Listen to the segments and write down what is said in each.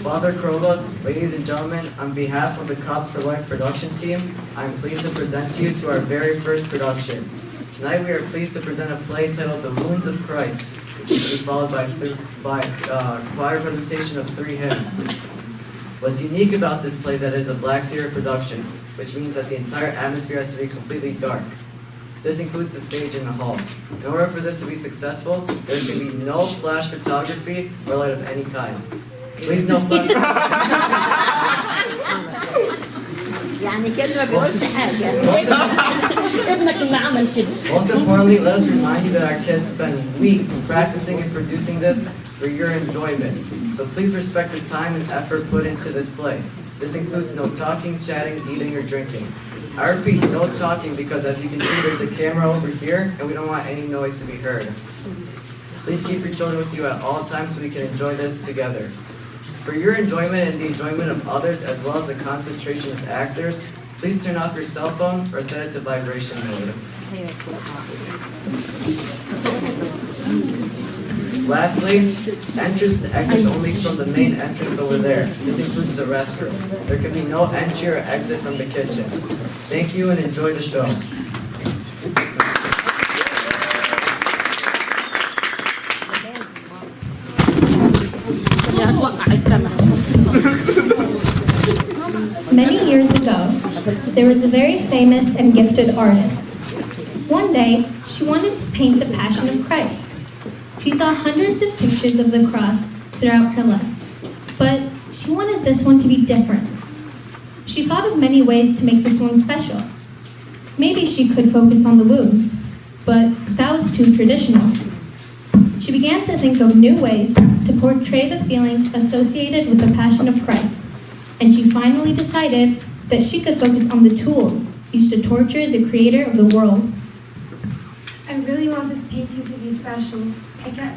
Father Krovos, ladies and gentlemen, on behalf of the Cops for Life production team, I am pleased to present to you to our very first production. Tonight we are pleased to present a play titled The Wounds of Christ, which will be followed by choir presentation of 3 hymns. What's unique about this play is that it is a Black theater production, which means that the entire atmosphere has to be completely dark. This includes the stage and the hall. In order for this to be successful, there can be no flash photography or light of any kind. Please no flash. يعني كده ما بيقولش حاجة. ابنك اللي عمل كده. Most importantly, let us remind you that our kids spend weeks practicing and producing this for your enjoyment. So please respect the time and effort put into this play. This includes no talking, chatting, eating, or drinking. I repeat, no talking, because as you can see, there's a camera over here, and we don't want any noise to be heard. Please keep your children with you at all times so we can enjoy this together. For your enjoyment and the enjoyment of others, as well as the concentration of actors, please turn off your cell phone or set it to vibration mode. Lastly, entrance and exits only from the main entrance over there. This includes the restrooms. There can be no entry or exit from the kitchen. Thank you and enjoy the show. Many years ago, there was a very famous and gifted artist. One day, she wanted to paint the Passion of Christ. She saw hundreds of pictures of the cross throughout her life, but she wanted this one to be different. She thought of many ways to make this one special. Maybe she could focus on the wounds, but that was too traditional. She began to think of new ways to portray the feelings associated with the Passion of Christ, and she finally decided that she could focus on the tools used to torture the creator of the world. I really want this painting to be special. I can't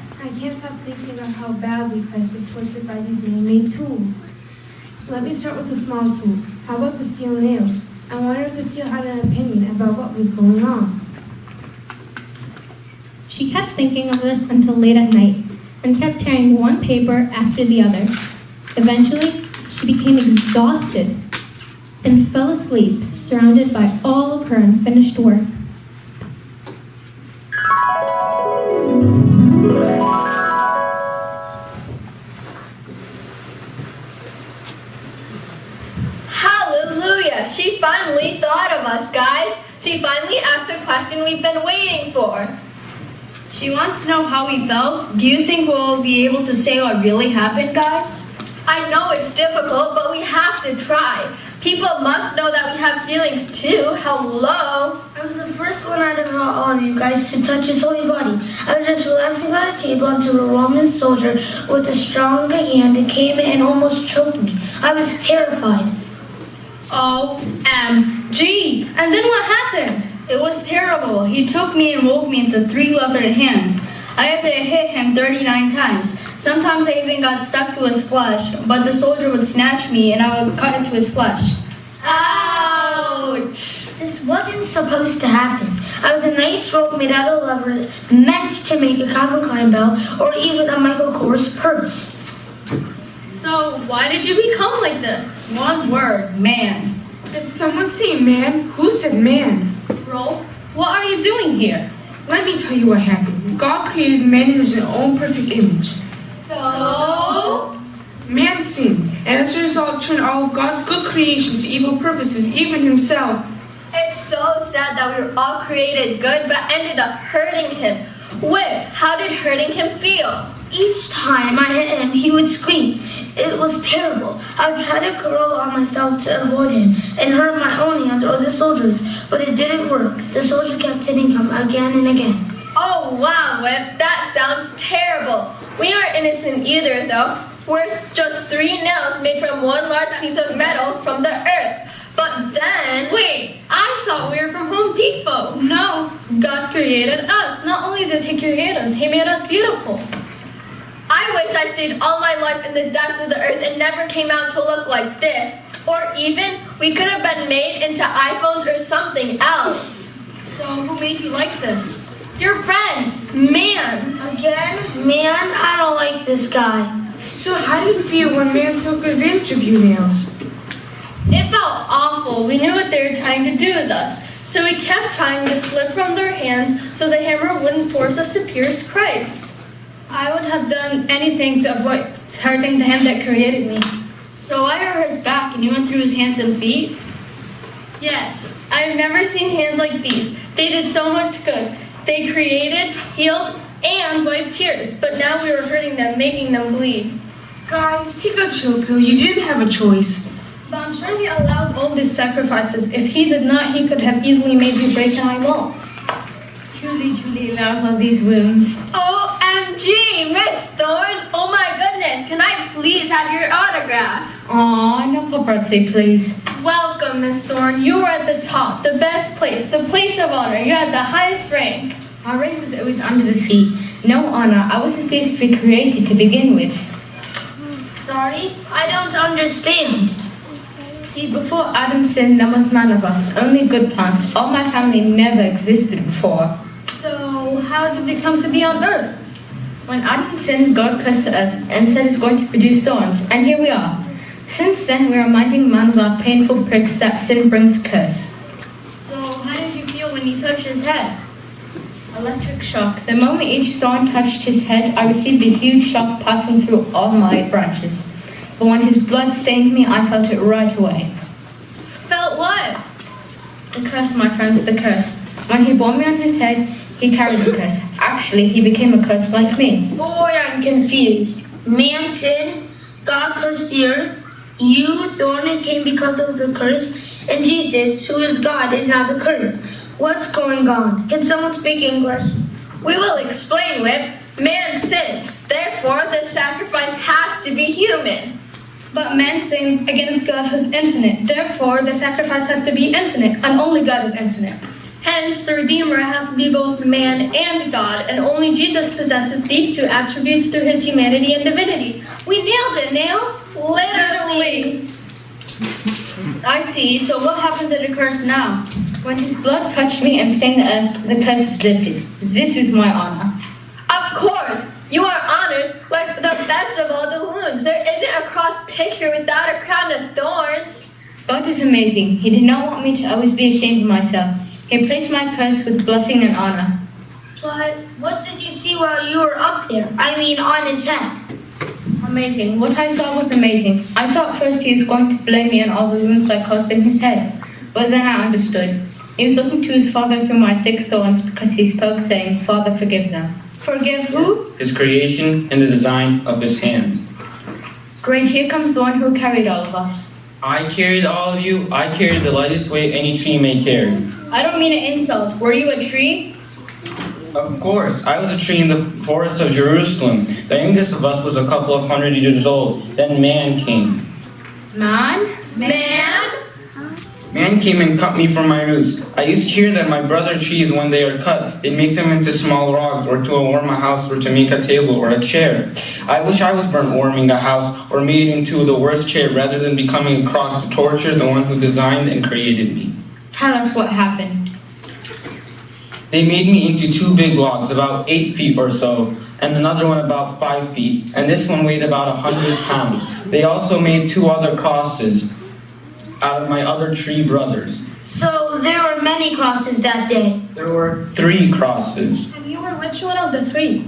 stop thinking about how badly Christ was tortured by these man-made tools. Let me start with a small tool. How about the steel nails? I wonder if the steel had an opinion about what was going on. She kept thinking of this until late at night and kept tearing one paper after the other. Eventually, she became exhausted and fell asleep, surrounded by all of her unfinished work. Hallelujah! She finally thought of us, guys. She finally asked the question we've been waiting for. She wants to know how we felt. Do you think we'll be able to say what really happened, guys? I know it's difficult, but we have to try. People must know that we have feelings too. Hello? I was the first one out of all of you guys to touch his holy body. I was just relaxing on a table until a Roman soldier with a strong hand came and almost choked me. I was terrified. OMG! And then what happened? It was terrible. He took me and woke me into 3 leathered hands. I had to hit him 39 times. Sometimes I even got stuck to his flesh, but the soldier would snatch me and I would cut into his flesh. Ouch! This wasn't supposed to happen. I was a nice rope made out of leather meant to make a Calvin Klein belt or even a Michael Kors purse. So why did you become like this? One word, man. Did someone say man? Who said man? Bro, what are you doing here? Let me tell you what happened. God created man in his own perfect image. So? Man sinned, and as a result turned all of God's good creation to evil purposes, even himself. It's so sad that we were all created good but ended up hurting him. Whip, how did hurting him feel? Each time I hit him, he would scream. It was terrible. I would try to curl on myself to avoid him and hurt my own hands or the soldiers, but it didn't work. The soldier kept hitting him again and again. Oh wow, Whip, that sounds terrible. We aren't innocent either, though. We're just 3 nails made from one large piece of metal from the earth. But then... Wait, I thought we were from Home Depot. No, God created us. Not only did He create us, He made us beautiful. I wish I stayed all my life in the depths of the earth and never came out to look like this. Or even, we could have been made into iPhones or something else. So who made you like this? Your friend, Man. Again? Man, I don't like this guy. So how do you feel when Man took advantage of you, Nails? It felt awful. We knew what they were trying to do with us. So we kept trying to slip from their hands so the hammer wouldn't force us to pierce Christ. I would have done anything to avoid hurting the hand that created me. So I hurt his back and you went through his hands and feet? Yes, I've never seen hands like these. They did so much good. They created, healed, and wiped tears. But now we were hurting them, making them bleed. Guys, take a chill pill. You didn't have a choice. But I'm sure he allowed all these sacrifices. If he did not, he could have easily made you break and I won't. Truly allows all these wounds. OMG, Miss Thorns! Oh my goodness, can I please have your autograph? Aw, no paparazzi, please. Welcome, Miss Thorne. You are at the top, the best place, the place of honor. You're at the highest rank. Our rank was always under the feet. No honor. I was supposed to be created to begin with. Sorry? I don't understand. See, before Adam sinned, there was none of us. Only good plants. All my family never existed before. So how did you come to be on earth? When Adam sinned, God cursed the earth and said it's going to produce thorns. And here we are. Since then, we're reminding man of our painful pricks that sin brings curse. So how did you feel when you touched his head? Electric shock. The moment each thorn touched his head, I received a huge shock passing through all my branches. But when his blood stained me, I felt it right away. Felt what? The curse, my friends, the curse. When he bore me on his head, he carried the curse. Actually, he became a curse like me. Boy, I'm confused. Man sinned, God cursed the earth, you, Thorn, came because of the curse, and Jesus, who is God, is now the curse. What's going on? Can someone speak English? We will explain, Whip. Man sinned. Therefore, the sacrifice has to be human. But man sinned against God who's infinite. Therefore, the sacrifice has to be infinite, and only God is infinite. Hence, the Redeemer has to be both man and God, and only Jesus possesses these two attributes through his humanity and divinity. We nailed it, Nails! Literally! I see. So what happened to the curse now? When his blood touched me and stained the earth, the curse is lifted. This is my honor. Of course! You are honored like the best of all the wounds. There isn't a cross picture without a crown of thorns. God is amazing. He did not want me to always be ashamed of myself. He replaced my curse with blessing and honor. But what did you see while you were up there? I mean, on his head. Amazing. What I saw was amazing. I thought first he was going to blame me on all the wounds I caused in his head. But then I understood. He was looking to his Father through my thick thorns because he spoke saying, Father, forgive them. Forgive who? His creation and the design of his hands. Great, here comes the one who carried all of us. I carried all of you. I carried the lightest weight any tree may carry. I don't mean an insult. Were you a tree? Of course, I was a tree in the forest of Jerusalem. The youngest of us was a couple of 100 years old. Then man came. Man? Man? Man came and cut me from my roots. I used to hear that my brother trees, when they are cut, they make them into small logs, or to warm a house, or to make a table or a chair. I wish I was burnt warming a house, or made into the worst chair, rather than becoming a cross to torture the one who designed and created me. Tell us what happened. They made me into two big logs, about 8 feet or so, and another one about 5 feet, and this one weighed about 100 pounds. They also made 2 other crosses out of my other tree brothers. So there were many crosses that day. There were 3 crosses. And you were which one of the 3?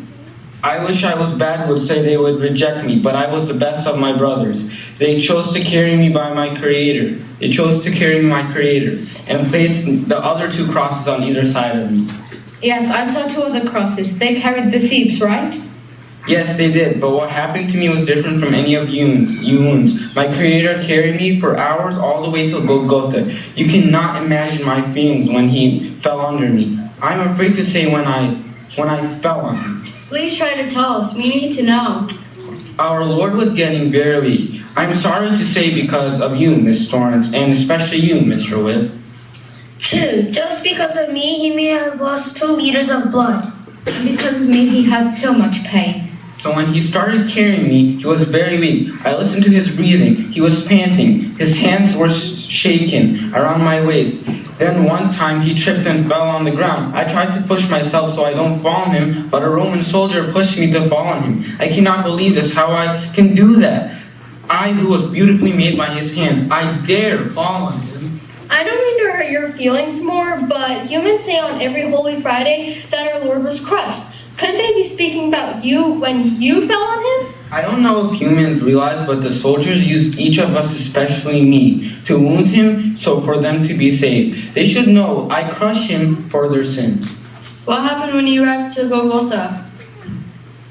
I wish I was bad would say they would reject me, but I was the best of my brothers. They chose to carry me by my Creator. They chose to carry my Creator and placed the other 2 crosses on either side of me. Yes, I saw 2 other crosses. They carried the thieves, right? Yes, they did, but what happened to me was different from any of you wounds. My Creator carried me for hours all the way to Golgotha. You cannot imagine my feelings when He fell under me. I'm afraid to say when I fell on Him. Please try to tell us. We need to know. Our Lord was getting very weak. I'm sorry to say because of you, Miss Torrance, and especially you, Mr. Whip. True, just because of me, he may have lost 2 liters of blood. Because of me, he had so much pain. So when he started carrying me, he was very weak. I listened to his breathing. He was panting. His hands were shaken around my waist. Then one time he tripped and fell on the ground. I tried to push myself so I don't fall on him, but a Roman soldier pushed me to fall on him. I cannot believe this, how I can do that. I, who was beautifully made by his hands, I dare fall on him. I don't mean to hurt your feelings more, but humans say on every Holy Friday that our Lord was crushed. Couldn't they be speaking about you when you fell on him? I don't know if humans realize, but the soldiers used each of us, especially me, to wound him so for them to be saved. They should know I crushed him for their sins. What happened when you arrived to Golgotha?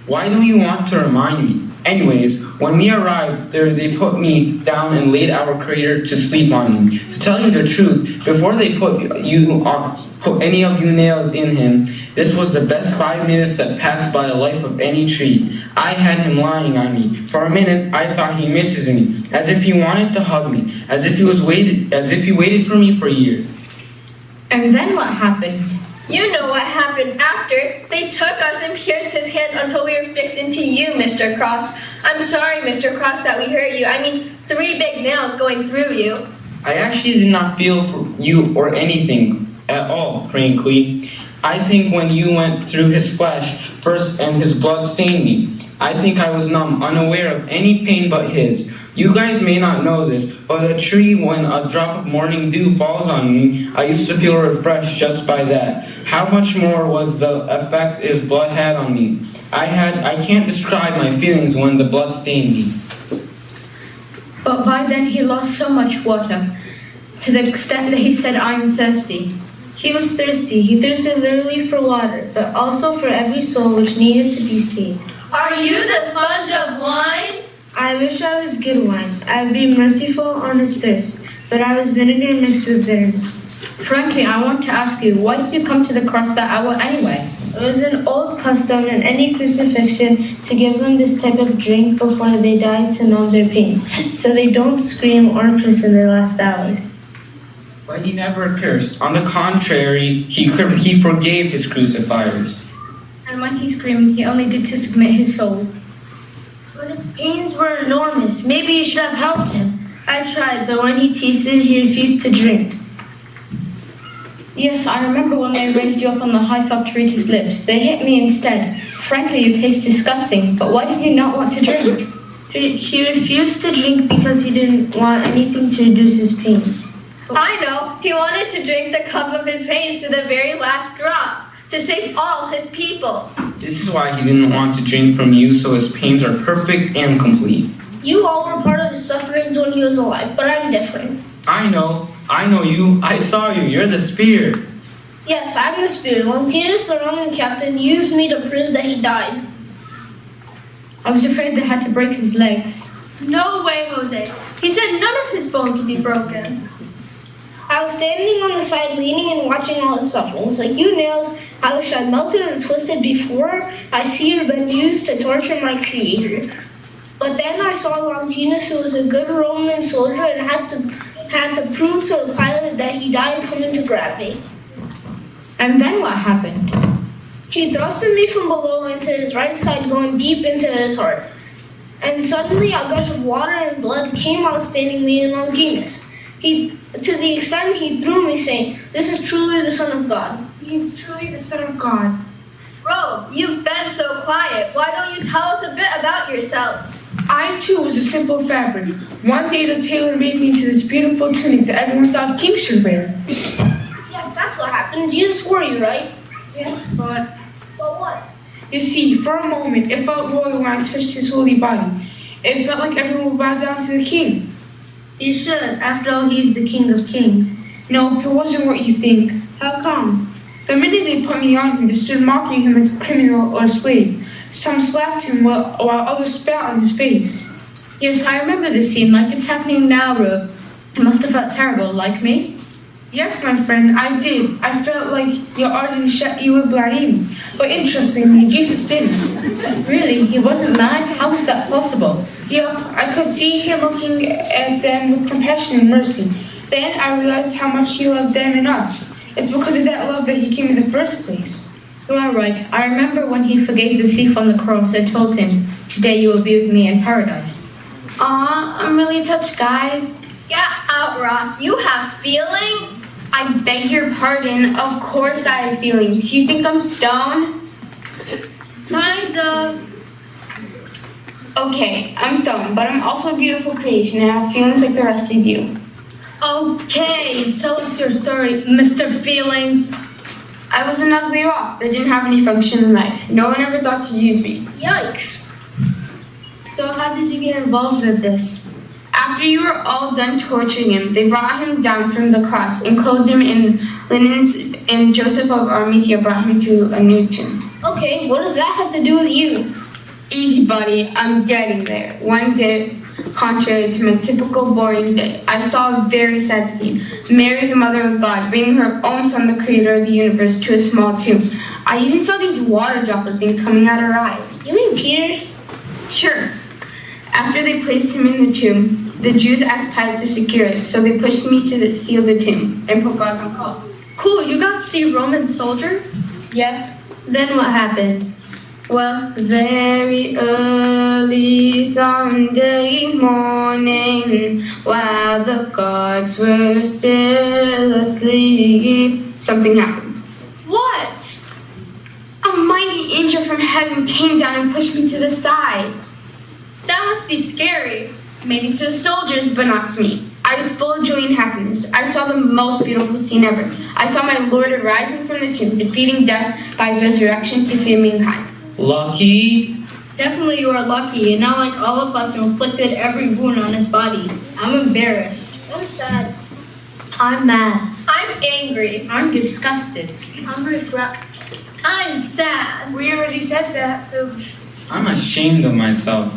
Why do you want to remind me? Anyways, when we arrived there, they put me down and laid our Creator to sleep on me. To tell you the truth, before they put any of you nails in him, this was the best 5 minutes that passed by the life of any tree. I had him lying on me. For a minute, I thought he misses me, as if he wanted to hug me, as if he waited for me for years. And then what happened? You know what happened after. They took us and pierced his hands until we were fixed into you, Mr. Cross. I'm sorry, Mr. Cross, that we hurt you. I mean, 3 big nails going through you. I actually did not feel for you or anything at all, frankly. I think when you went through his flesh first and his blood stained me, I think I was numb, unaware of any pain but his. You guys may not know this, but a tree, when a drop of morning dew falls on me, I used to feel refreshed just by that. How much more was the effect his blood had on me? I can't describe my feelings when the blood stained me. But by then he lost so much water, to the extent that he said, "I'm thirsty." He was thirsty. He thirsted literally for water, but also for every soul which needed to be saved. Are you the sponge of wine? I wish I was good wine. I would be merciful on his thirst, but I was vinegar mixed with bitterness. Frankly, I want to ask you, why did you come to the cross that hour anyway? It was an old custom in any crucifixion to give them this type of drink before they die to numb their pains, so they don't scream or curse in their last hour. But he never cursed. On the contrary, he forgave his crucifiers. And when he screamed, he only did to submit his soul. But his pains were enormous. Maybe you should have helped him. I tried, but when he tasted, he refused to drink. Yes, I remember when they raised you up on the hyssop to reach his lips. They hit me instead. Frankly, you taste disgusting, but why did he not want to drink? He refused to drink because he didn't want anything to reduce his pain. I know. He wanted to drink the cup of his pains to the very last drop, to save all his people. This is why he didn't want to drink from you, so his pains are perfect and complete. You all were part of his sufferings when he was alive, but I'm different. I know you. I saw you. You're the spear. Yes, I'm the Spirit. Longinus, the Roman captain, used me to prove that he died. I was afraid they had to break his legs. No way, Jose. He said none of his bones would be broken. I was standing on the side, leaning and watching all his sufferings. Like you nails, I wish I melted or twisted before I see or been used to torture my Creator. But then I saw Longinus, who was a good Roman soldier, and had to prove to the pilot that he died coming to grab me. And then what happened? He thrusted me from below into his right side, going deep into his heart. And suddenly a gush of water and blood came out, staining me and Longinus. To the extent he threw me, saying, "This is truly the Son of God." He is truly the Son of God. Bro, you've been so quiet. Why don't you tell us a bit about yourself? I too was a simple fabric. One day the tailor made me into this beautiful tunic that everyone thought kings should wear. Yes, that's what happened. Jesus wore you, right? Yes, but But what? you see, for a moment, it felt royal when I touched his holy body. It felt like everyone would bow down to the king. You should. After all, he's the King of Kings. No, it wasn't what you think. How come? The minute they put me on him, they stood mocking him like a criminal or a slave. Some slapped him while others spat on his face. Yes, I remember this scene like it's happening now, Rube. It must have felt terrible, like me. Yes, my friend, I did. I felt like your ardent you would blame. But interestingly, Jesus didn't. Really? He wasn't mad? How was that possible? Yep, I could see him looking at them with compassion and mercy. Then I realized how much he loved them and us. It's because of that love that he came in the first place. You are right. I remember when he forgave the thief on the cross and told him, "Today you will be with me in paradise." Aw, I'm really touched, guys. Yeah, out, Rock. You have feelings? I beg your pardon. Of course I have feelings. You think I'm stoned? Kind of. Okay, I'm stoned, but I'm also a beautiful creation and I have feelings like the rest of you. Okay, tell us your story, Mr. Feelings. I was an ugly rock that didn't have any function in life. No one ever thought to use me. Yikes. So how did you get involved with this? After you were all done torturing him, they brought him down from the cross and clothed him in linens, and Joseph of Arimathea brought him to a new tomb. Okay, what does that have to do with you? Easy, buddy. I'm getting there. One day, contrary to my typical boring day, I saw a very sad scene. Mary, the mother of God, bringing her own son, the creator of the universe, to a small tomb. I even saw these water droplet things coming out of her eyes. You mean tears? Sure. After they placed him in the tomb, the Jews asked Pilate to secure it, so they pushed me to seal the tomb and put God's on call. Cool, you got to see Roman soldiers? Yep. Then what happened? Well, very early Sunday morning, while the guards were still asleep, something happened. What? A mighty angel from heaven came down and pushed me to the side. That must be scary. Maybe to the soldiers, but not to me. I was full of joy and happiness. I saw the most beautiful scene ever. I saw my Lord arising from the tomb, defeating death by his resurrection to save mankind. Lucky? Definitely you are lucky, and not like all of us who inflicted every wound on his body. I'm embarrassed. I'm sad. I'm mad. I'm angry. I'm disgusted. I'm regret. I'm sad. We already said that. Oops. I'm ashamed of myself.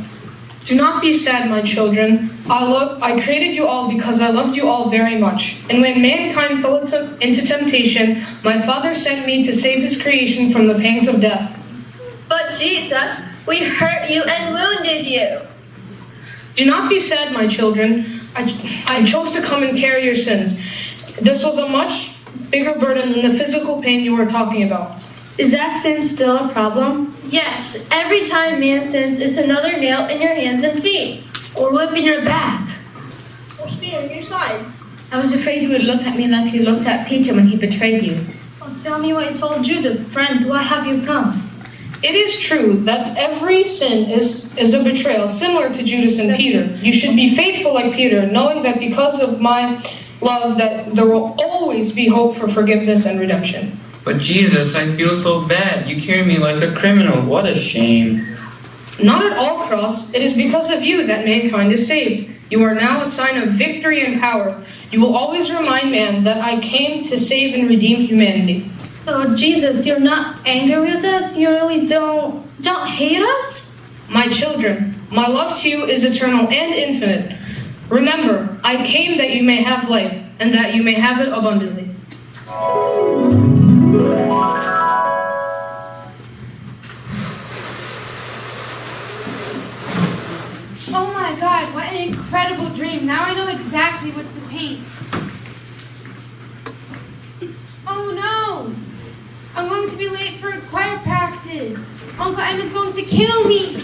Do not be sad, my children. I created you all because I loved you all very much. And when mankind fell into temptation, my Father sent me to save his creation from the pangs of death. But Jesus, we hurt you and wounded you. Do not be sad, my children. I chose to come and carry your sins. This was a much bigger burden than the physical pain you were talking about. Is that sin still a problem? Yes, every time man sins, it's another nail in your hands and feet. Or whip in your back? Or spear in your side. I was afraid you would look at me like you looked at Peter when he betrayed you. Oh, tell me what you told Judas. Friend, why have you come? It is true that every sin is a betrayal, similar to Judas and Peter. You should be faithful like Peter, knowing that because of my love, that there will always be hope for forgiveness and redemption. But Jesus, I feel so bad. You carry me like a criminal. What a shame. Not at all, Cross. It is because of you that mankind is saved. You are now a sign of victory and power. You will always remind man that I came to save and redeem humanity. So, Jesus, you're not angry with us? You really don't hate us? My children, my love to you is eternal and infinite. Remember, I came that you may have life, and that you may have it abundantly. Oh my God, what an incredible dream. Now I know exactly what to paint. Oh no! I'm going to be late for choir practice. Uncle Emmett's going to kill me.